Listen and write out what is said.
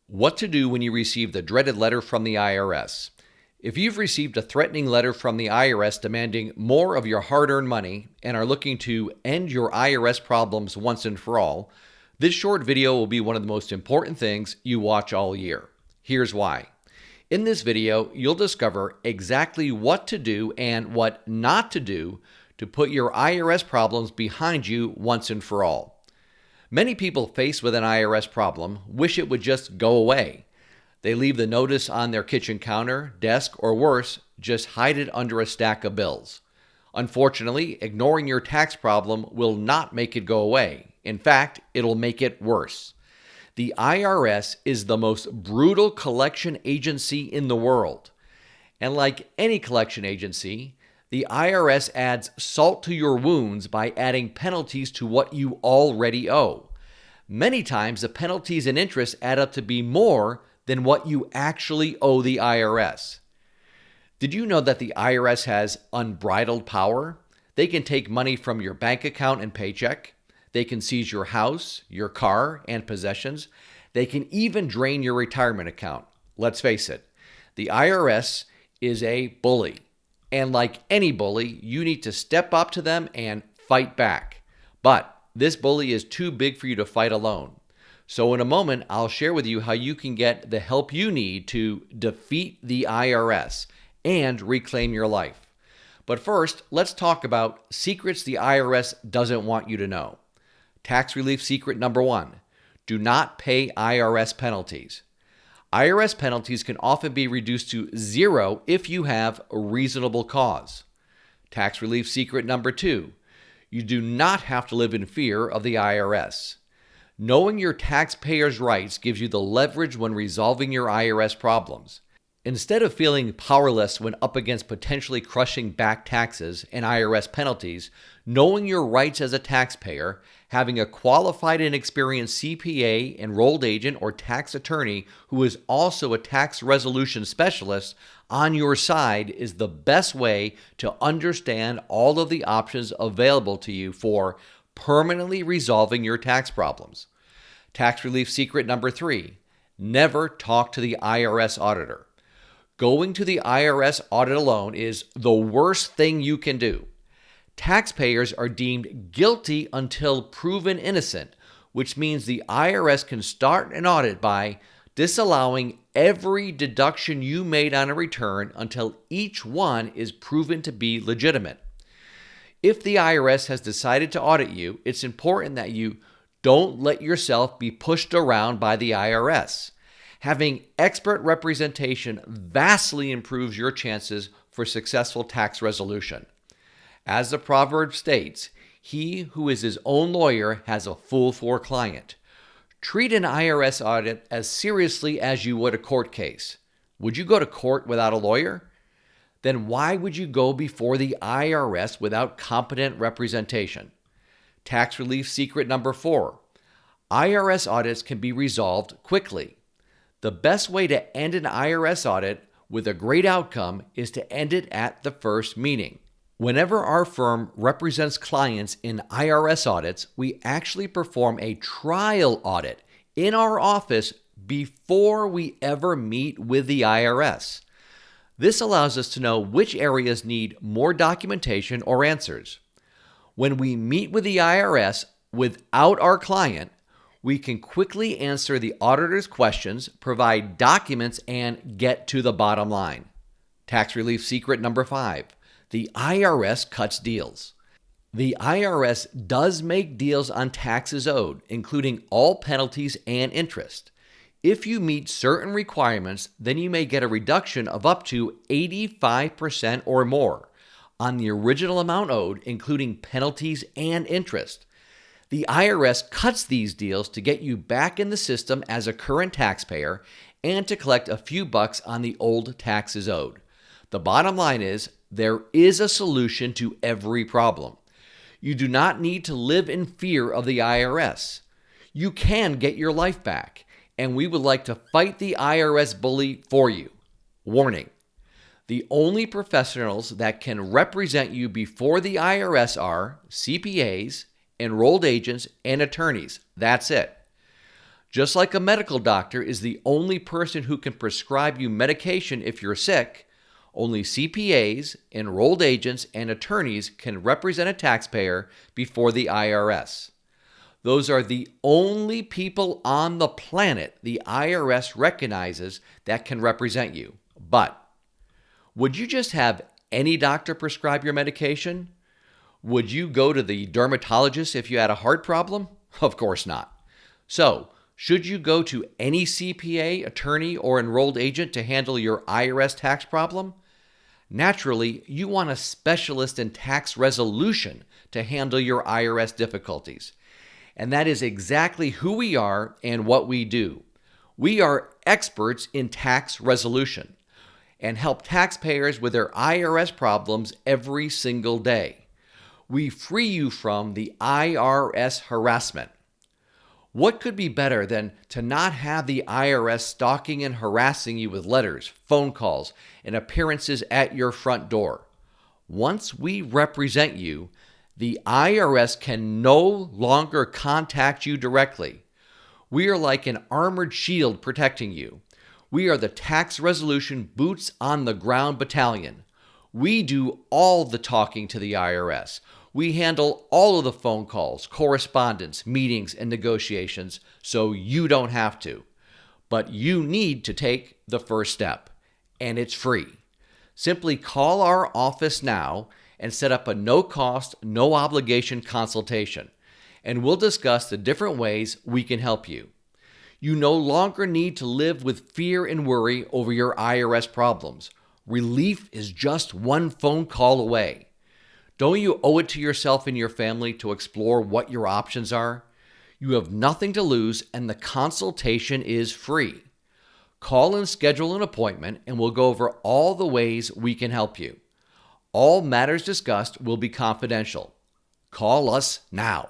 What to do when you receive the dreaded letter from the IRS. If you've received a threatening letter from the IRS demanding more of your hard-earned money and are looking to end your IRS problems once and for all, this short video will be one of the most important things you watch all year. Here's why. In this video, you'll discover exactly what to do and what not to do to put your IRS problems behind you once and for all. Many people faced with an IRS problem wish it would just go away. They leave the notice on their kitchen counter, desk, or worse, just hide it under a stack of bills. Unfortunately, ignoring your tax problem will not make it go away. In fact, it'll make it worse. The IRS is the most brutal collection agency in the world. And like any collection agency, the IRS adds salt to your wounds by adding penalties to what you already owe. Many times, the penalties and interest add up to be more than what you actually owe the IRS. Did you know that the IRS has unbridled power? They can take money from your bank account and paycheck. They can seize your house, your car, and possessions. They can even drain your retirement account. Let's face it, the IRS is a bully. And like any bully, you need to step up to them and fight back. But this bully is too big for you to fight alone. So in a moment, I'll share with you how you can get the help you need to defeat the IRS and reclaim your life. But first, let's talk about secrets the IRS doesn't want you to know. Tax relief secret number 1, do not pay IRS penalties. IRS penalties can often be reduced to 0 if you have a reasonable cause. Tax relief secret number 2, you do not have to live in fear of the IRS. Knowing your taxpayers' rights gives you the leverage when resolving your IRS problems. Instead of feeling powerless when up against potentially crushing back taxes and IRS penalties, knowing your rights as a taxpayer, having a qualified and experienced CPA, enrolled agent, or tax attorney who is also a tax resolution specialist on your side is the best way to understand all of the options available to you for permanently resolving your tax problems. Tax relief secret number 3, never talk to the IRS auditor. Going to the IRS audit alone is the worst thing you can do. Taxpayers are deemed guilty until proven innocent, which means the IRS can start an audit by disallowing every deduction you made on a return until each one is proven to be legitimate. If the IRS has decided to audit you, it's important that you don't let yourself be pushed around by the IRS. Having expert representation vastly improves your chances for successful tax resolution. As the proverb states, he who is his own lawyer has a fool for a client. Treat an IRS audit as seriously as you would a court case. Would you go to court without a lawyer? Then why would you go before the IRS without competent representation? Tax relief secret number 4, IRS audits can be resolved quickly. The best way to end an IRS audit with a great outcome is to end it at the first meeting. Whenever our firm represents clients in IRS audits, we actually perform a trial audit in our office before we ever meet with the IRS. This allows us to know which areas need more documentation or answers. When we meet with the IRS without our client, we can quickly answer the auditor's questions, provide documents, and get to the bottom line. Tax relief secret number 5, the IRS cuts deals. The IRS does make deals on taxes owed, including all penalties and interest. If you meet certain requirements, then you may get a reduction of up to 85% or more on the original amount owed, including penalties and interest. The IRS cuts these deals to get you back in the system as a current taxpayer and to collect a few bucks on the old taxes owed. The bottom line is, there is a solution to every problem. You do not need to live in fear of the IRS. You can get your life back, and we would like to fight the IRS bully for you. Warning: the only professionals that can represent you before the IRS are CPAs, enrolled agents, and attorneys. That's it. Just like a medical doctor is the only person who can prescribe you medication if you're sick, only CPAs, enrolled agents, and attorneys can represent a taxpayer before the IRS. Those are the only people on the planet the IRS recognizes that can represent you. But would you just have any doctor prescribe your medication? Would you go to the dermatologist if you had a heart problem? Of course not. So, should you go to any CPA, attorney, or enrolled agent to handle your IRS tax problem? Naturally, you want a specialist in tax resolution to handle your IRS difficulties. And that is exactly who we are and what we do. We are experts in tax resolution and help taxpayers with their IRS problems every single day. We free you from the IRS harassment. What could be better than to not have the IRS stalking and harassing you with letters, phone calls, and appearances at your front door? Once we represent you, the IRS can no longer contact you directly. We are like an armored shield protecting you. We are the tax resolution boots on the ground battalion. We do all the talking to the IRS. We handle all of the phone calls, correspondence, meetings, and negotiations, so you don't have to. But you need to take the first step, and it's free. Simply call our office now and set up a no-cost, no-obligation consultation, and we'll discuss the different ways we can help you. You no longer need to live with fear and worry over your IRS problems. Relief is just one phone call away. Don't you owe it to yourself and your family to explore what your options are? You have nothing to lose, and the consultation is free. Call and schedule an appointment, and we'll go over all the ways we can help you. All matters discussed will be confidential. Call us now.